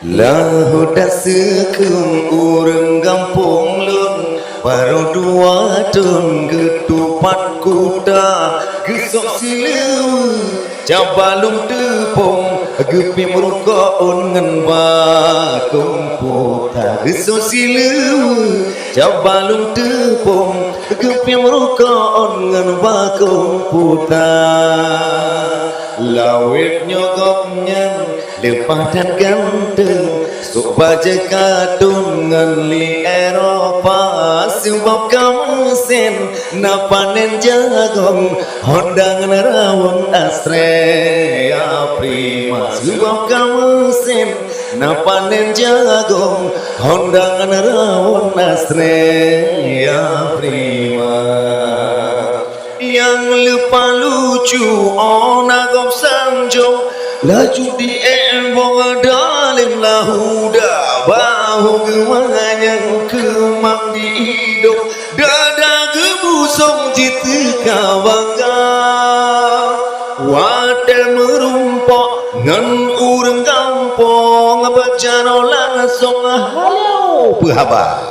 Lahu dasekeun urang gampung lun baru dua tahun ketupat kuda gesok silew cabalung tepung gepi merukaun ngan bakung puta gesok silew cabalung tepung gepi merukaun ngan bakung puta lawit nyogoknya lepah dan ganteng sok baca kadung li Eropa sebab kamu sen na panen jagung hondangan rawon Astrea Prima sebab kamu sen na panen jagung hondangan rawon Astrea Prima yang lupa lucu ona gop sanjung laju di embong dalim lahuda bahu gemanyang kemang di hidung dada gebusong jitu kawangga wate merumpok ngan urang kampung bacaro langsung halo behaba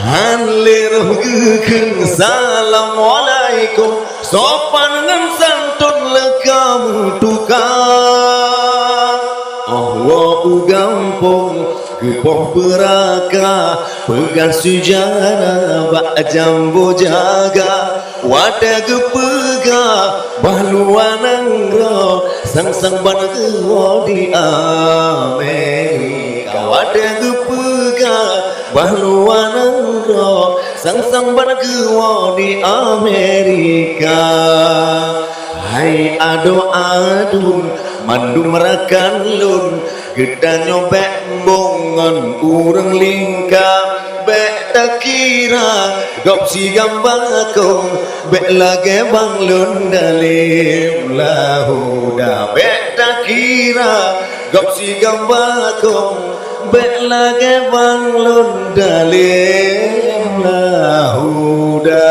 hanlir gekeun assalamualaikum sopan ngan santun lekam tukang Allah gampung kepoh beraka pegang sujana bak jambo jaga wadah gepega bahluan ro sang ban kewo di Amerika wadah gepega bahluan ro sang ban kewo di Amerika hai ado-adun mandum rakan lun kita nyobek bongon urang lingkap bek tak kira gop si gambang akong bek lage bang lun dalim lahuda bek tak kira gop si gambang akong bek lage bang lun dalim lahuda